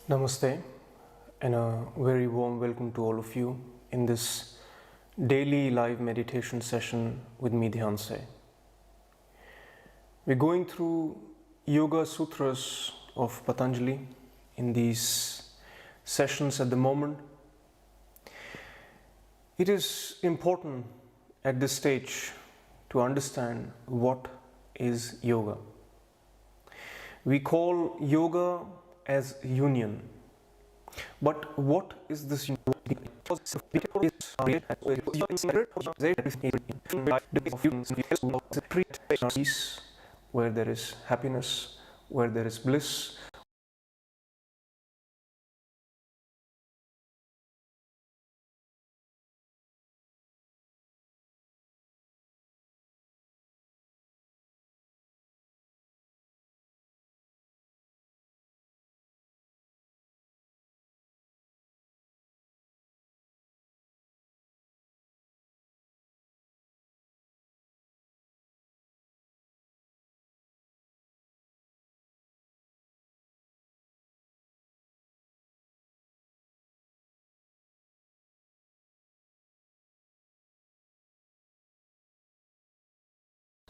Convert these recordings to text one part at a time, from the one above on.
Namaste and a very warm welcome to all of you in this daily live meditation session with me, Dhyanse. We're going through Yoga Sutras of Patanjali in these sessions at the moment. It is important at this stage to understand what is yoga. We call yoga as union. But what is this union? Peace, where there is happiness, where there is bliss,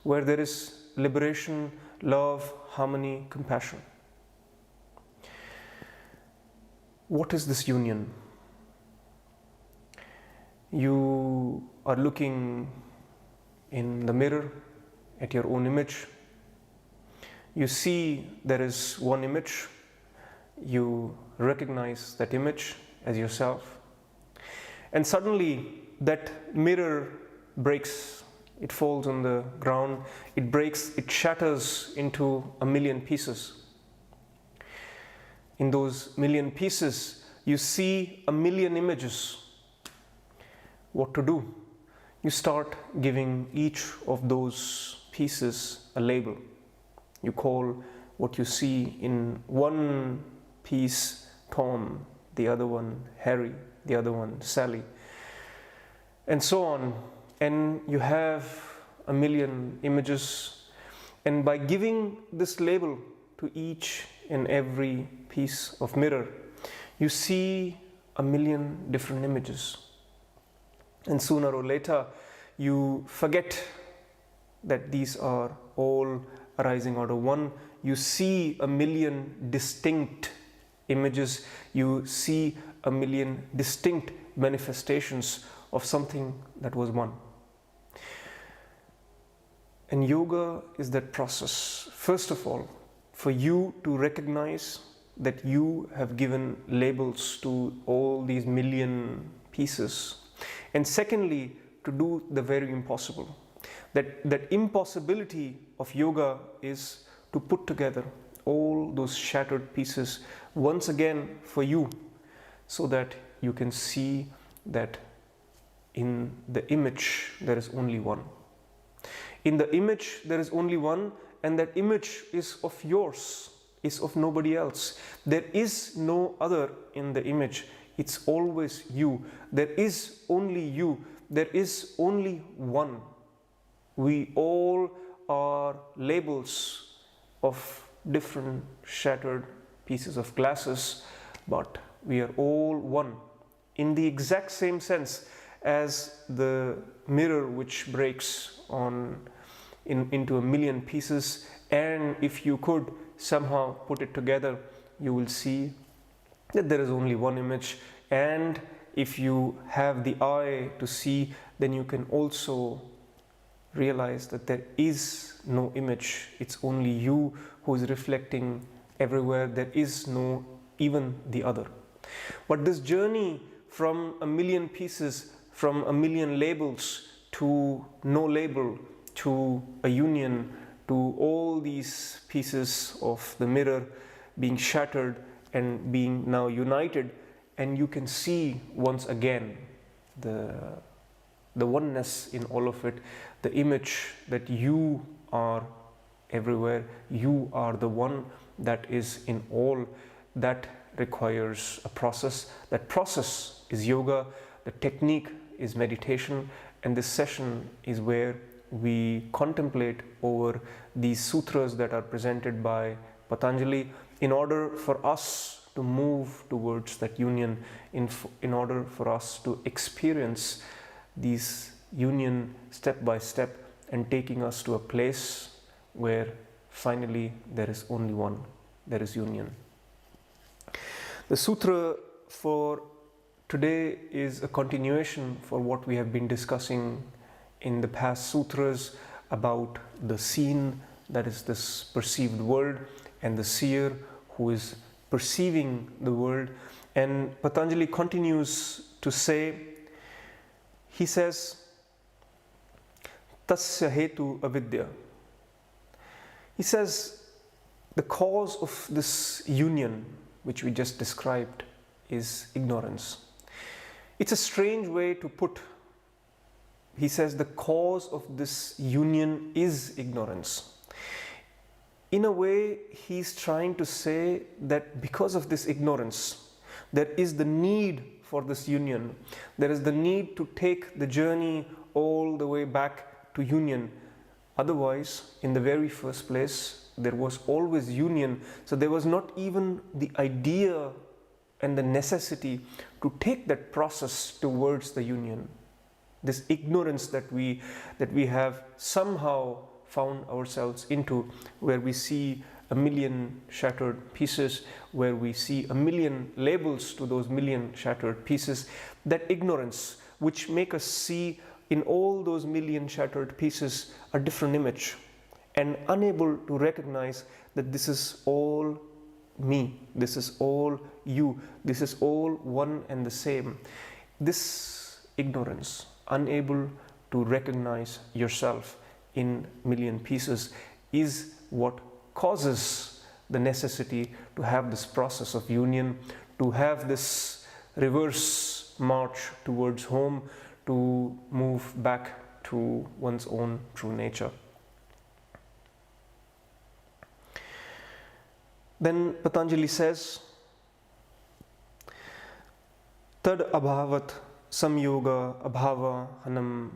where there is liberation, love, harmony, compassion. What is this union? You are looking in the mirror at your own image. You see there is one image. You recognize that image as yourself. And suddenly that mirror breaks. It falls on the ground, it breaks, it shatters into a million pieces. In those million pieces, you see a million images. What to do? You start giving each of those pieces a label. You call what you see in one piece Tom, the other one Harry, the other one Sally, and so on. And you have a million images, and by giving this label to each and every piece of mirror, you see a million different images. And sooner or later, you forget that these are all arising out of one. You see a million distinct images. You see a million distinct manifestations of something that was one. And yoga is that process, first of all, for you to recognize that you have given labels to all these million pieces. And secondly, to do the very impossible. That impossibility of yoga is to put together all those shattered pieces once again for you, so that you can see that in the image there is only one. In the image there is only one, and that image is of yours, is of nobody else. There is no other in the image. It's always you. There is only you. There is only one. We all are labels of different shattered pieces of glasses, but we are all one in the exact same sense as the mirror which breaks into a million pieces, and if you could somehow put it together, you will see that there is only one image. And if you have the eye to see, then you can also realize that there is no image. It's only you who is reflecting everywhere. There is no even the other. But this journey from a million pieces, from a million labels to no label, to a union, to all these pieces of the mirror being shattered and being now united, and you can see once again the oneness in all of it, the image that you are everywhere, you are the one that is in all. That requires a process. That process is yoga, the technique is meditation, and this session is where we contemplate over these sutras that are presented by Patanjali in order for us to move towards that union, in order for us to experience these union step by step, and taking us to a place where finally there is only one, there is union. The sutra for today is a continuation for what we have been discussing in the past sutras about the seen, that is this perceived world, and the seer who is perceiving the world. And Patanjali continues to say, he says, Tasya hetu avidya. He says the cause of this union, which we just described, is ignorance. It's a strange way to put. He says the cause of this union is ignorance. In a way, he's trying to say that because of this ignorance, there is the need for this union. There is the need to take the journey all the way back to union. Otherwise, in the very first place, there was always union. So there was not even the idea and the necessity to take that process towards the union. This ignorance that we have somehow found ourselves into, where we see a million shattered pieces, where we see a million labels to those million shattered pieces, that ignorance which make us see in all those million shattered pieces a different image, and unable to recognize that this is all me, this is all you, this is all one and the same. This ignorance, unable to recognize yourself in million pieces, is what causes the necessity to have this process of union, to have this reverse march towards home, to move back to one's own true nature. Then Patanjali says, Tad abhavat samyoga abhava hanam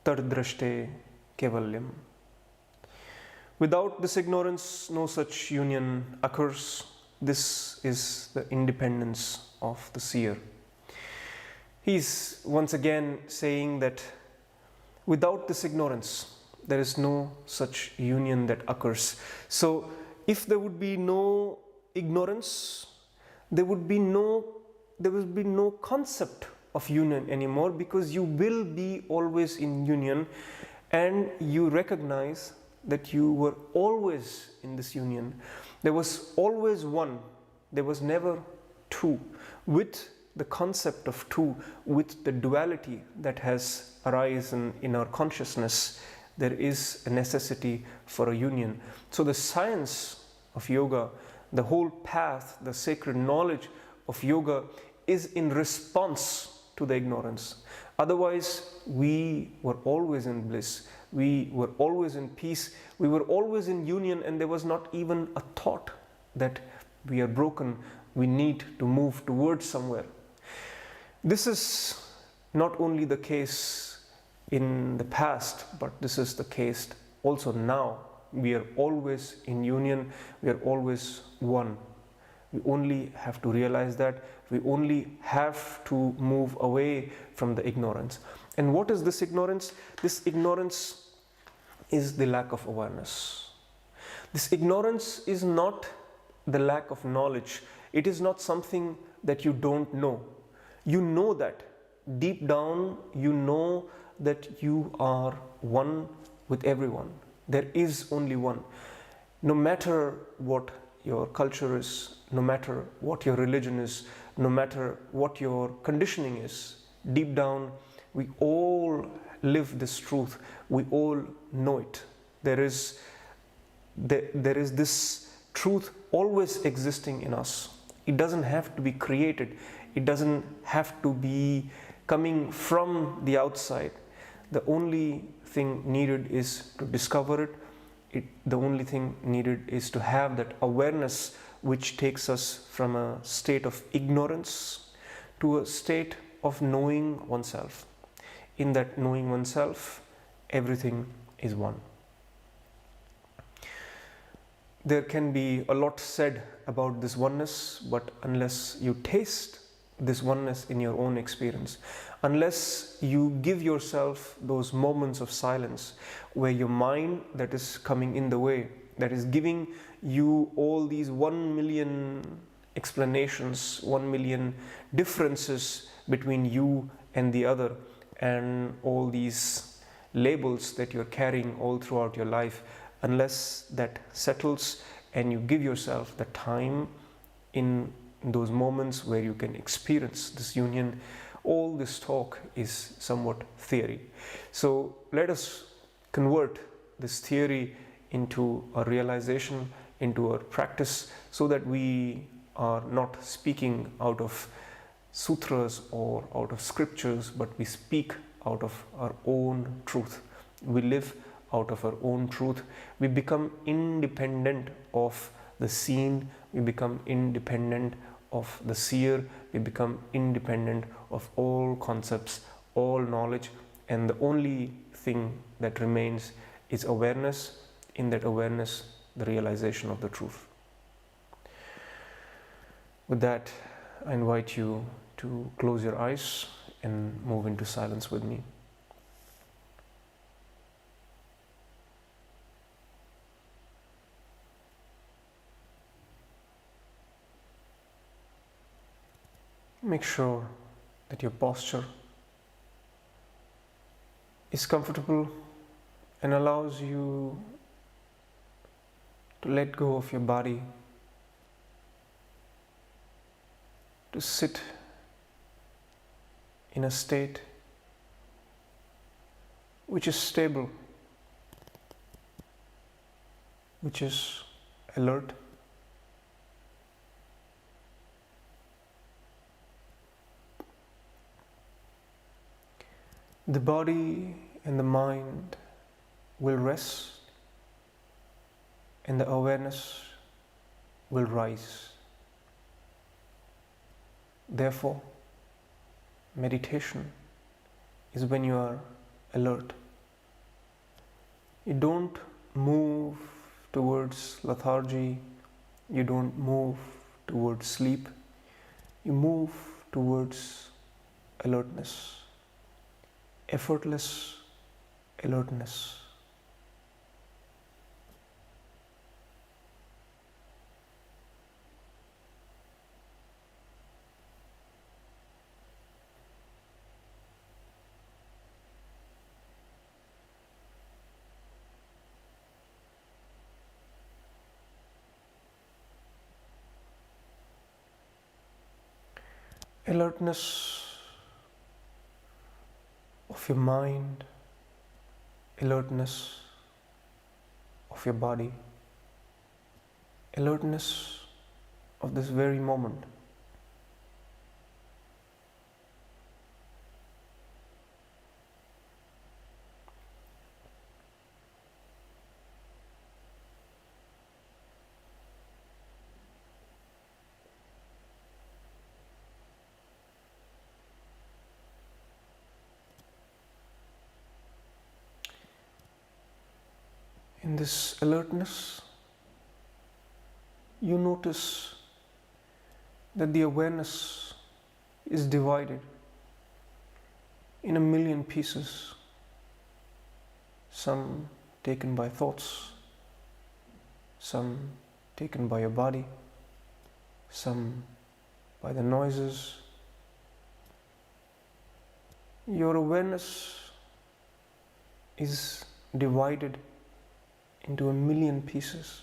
tad drashte kevalyam. Without this ignorance, no such union occurs. This is the independence of the seer. He's once again saying that without this ignorance, there is no such union that occurs. So if there would be no ignorance, there would be no concept of union anymore, because you will be always in union, and you recognize that you were always in this union. There was always one, there was never two. With the concept of two, with the duality that has arisen in our consciousness, there is a necessity for a union. So the science of yoga, the whole path, the sacred knowledge of yoga is in response to the ignorance. Otherwise, we were always in bliss, we were always in peace, we were always in union, and there was not even a thought that we are broken, we need to move towards somewhere. This is not only the case in the past, but this is the case also now. We are always in union, we are always one. We only have to realize that. We only have to move away from the ignorance. And what is this ignorance? This ignorance is the lack of awareness. This ignorance is not the lack of knowledge. It is not something that you don't know. You know that. Deep down, you know that you are one with everyone. There is only one. No matter what your culture is, no matter what your religion is, no matter what your conditioning is, deep down, we all live this truth. We all know it. There is this truth always existing in us. It doesn't have to be created. It doesn't have to be coming from the outside. The only thing needed is to discover it. The only thing needed is to have that awareness, which takes us from a state of ignorance to a state of knowing oneself. In that knowing oneself, everything is one. there can be a lot said about this oneness, but unless you taste this oneness in your own experience, unless you give yourself those moments of silence where your mind that is coming in the way, that is giving you all these 1 million explanations, 1 million differences between you and the other, and all these labels that you're carrying all throughout your life, unless that settles and you give yourself the time in those moments where you can experience this union, all this talk is somewhat theory. So let us convert this theory into a realization, into a practice, so that we are not speaking out of sutras or out of scriptures, but we speak out of our own truth. We live out of our own truth. We become independent of the seen, we become independent of the seer, we become independent of all concepts, all knowledge, and the only thing that remains is awareness. In that awareness, the realization of the truth. With that, I invite you to close your eyes and move into silence with me. Make sure that your posture is comfortable and allows you to let go of your body, to sit in a state which is stable, which is alert. The body and the mind will rest, and the awareness will rise. Therefore, meditation is when you are alert. You don't move towards lethargy, you don't move towards sleep, you move towards alertness, effortless alertness. Alertness of your mind, alertness of your body, alertness of this very moment. In this alertness, you notice that the awareness is divided in a million pieces, some taken by thoughts, some taken by your body, some by the noises. Your awareness is divided into a million pieces.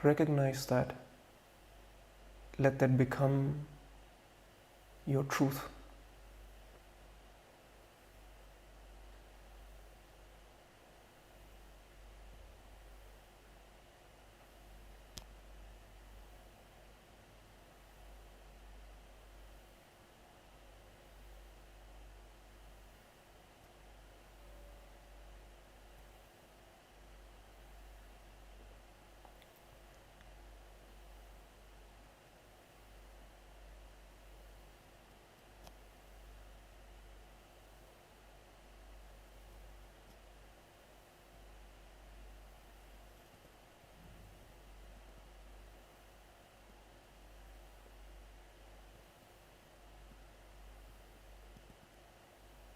Recognize that. Let that become your truth.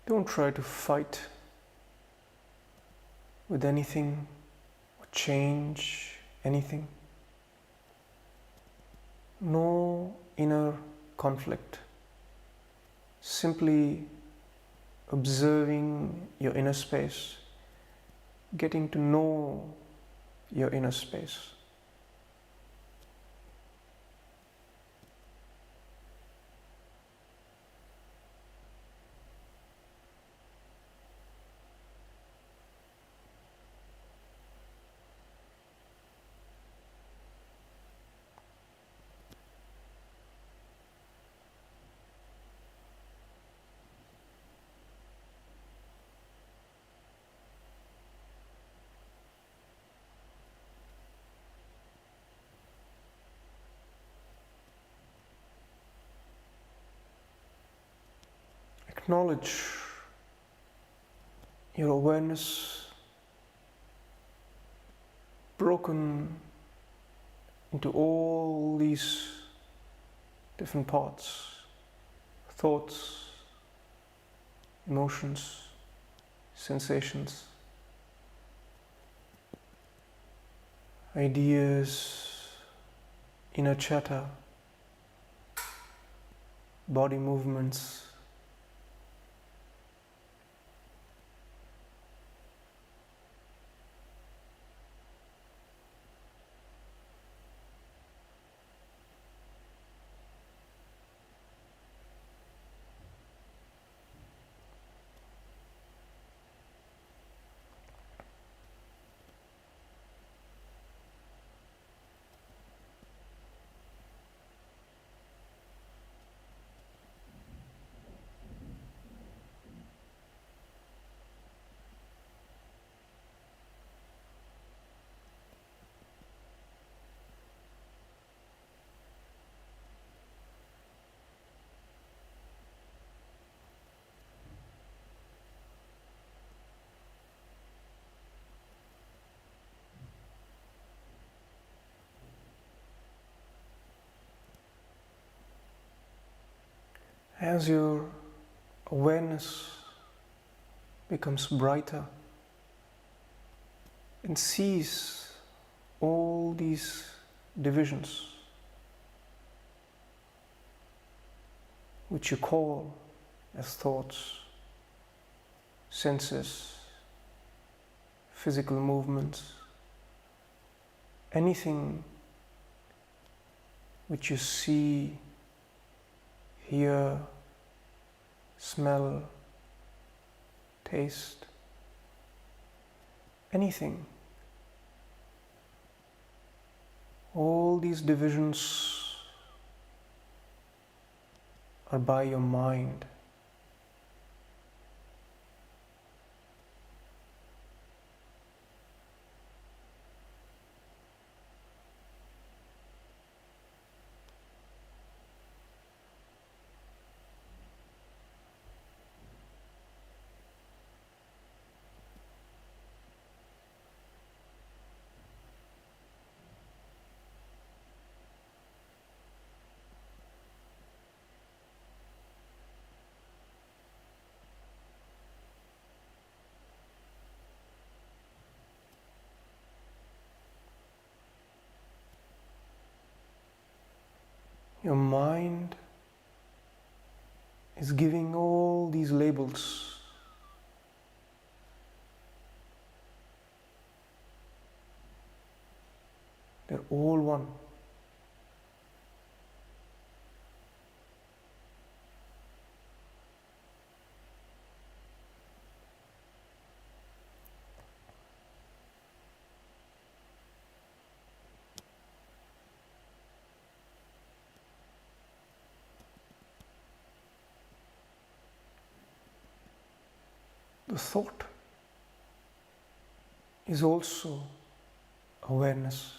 Don't try to fight with anything or change anything. No inner conflict. Simply observing your inner space, getting to know your inner space. Acknowledge your awareness broken into all these different parts, thoughts, emotions, sensations, ideas, inner chatter, body movements. As your awareness becomes brighter and sees all these divisions which you call as thoughts, senses, physical movements, anything which you see, hear, smell, taste, anything. All these divisions are by your mind. Your mind is giving all these labels. They're all one. The thought is also awareness.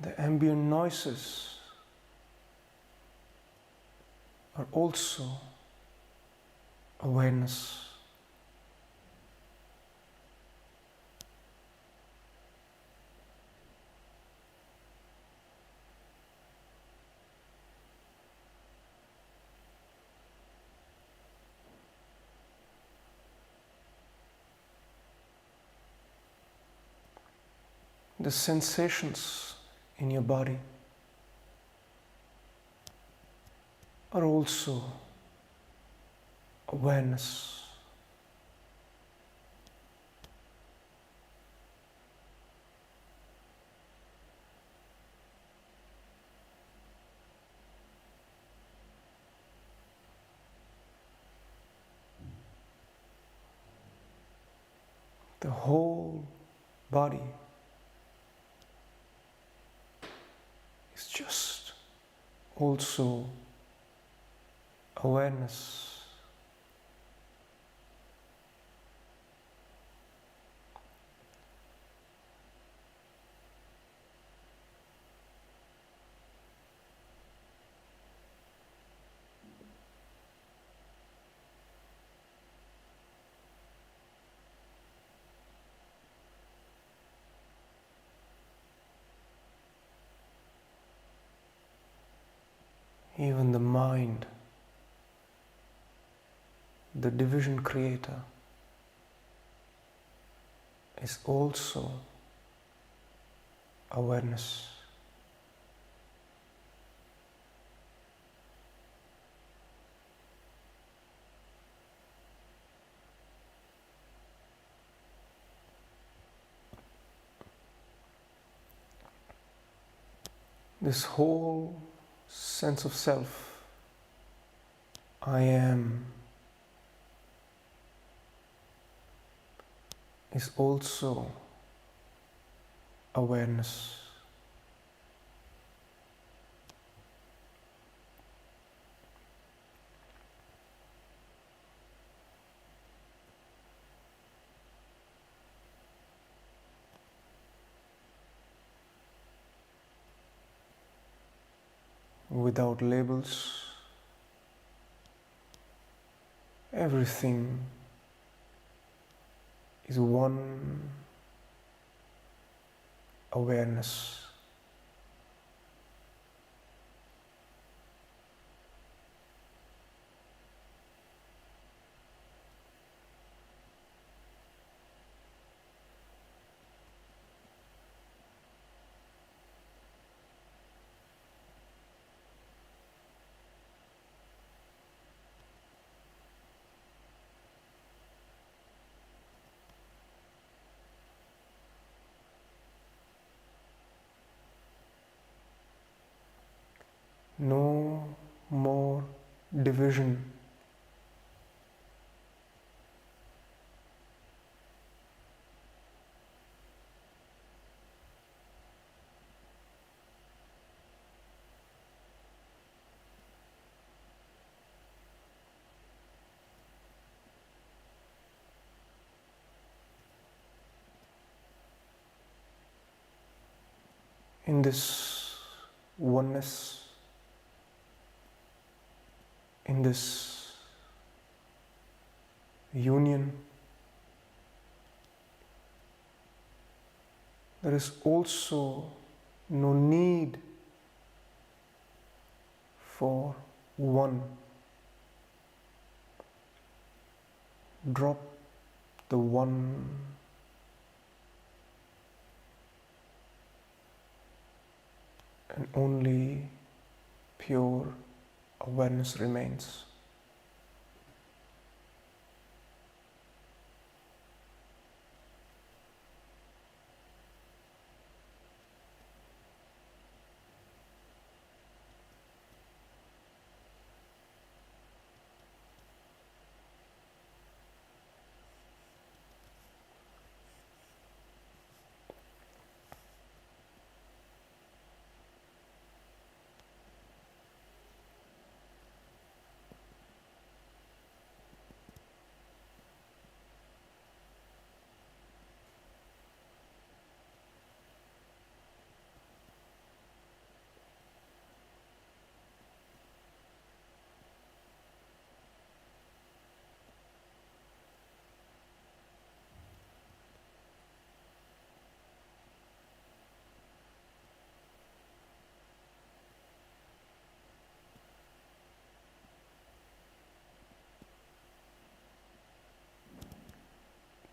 The ambient noises are also awareness. The sensations in your body are also awareness. The whole body is just also awareness. Even the mind, the division creator, is also awareness. This whole sense of self, I am, is also awareness. Without labels, everything is one awareness. No more division. In this oneness, in this union, there is also no need for one. Drop the one and only pure awareness remains.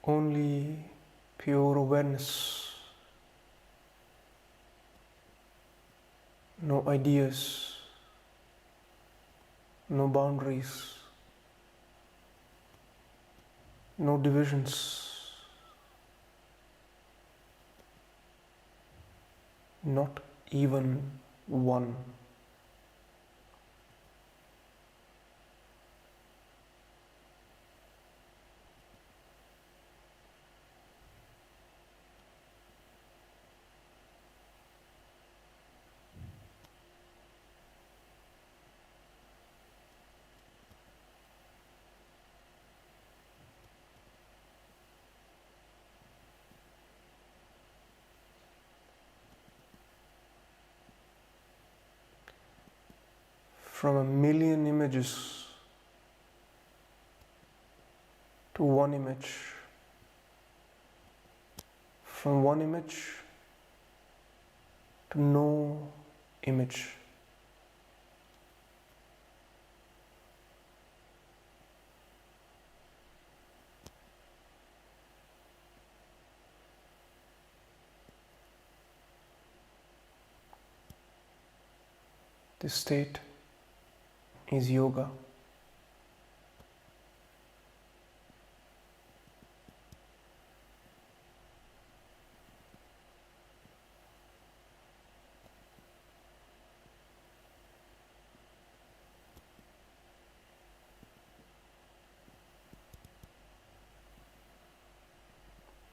only pure awareness, no ideas, no boundaries, no divisions, not even one. From a million images to one image, from one image to no image. This state is yoga.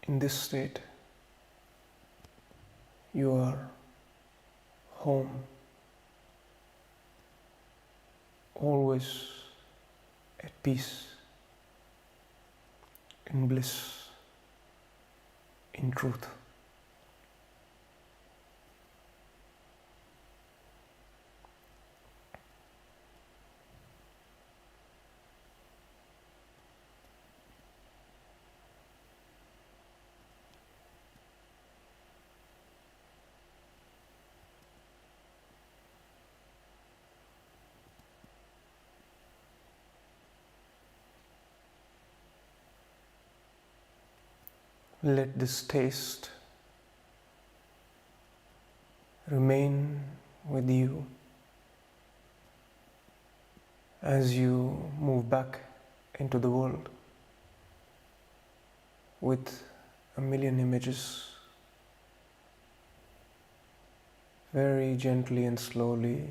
In this state, you are home, always at peace, in bliss, in truth. Let this taste remain with you as you move back into the world with a million images. Very gently and slowly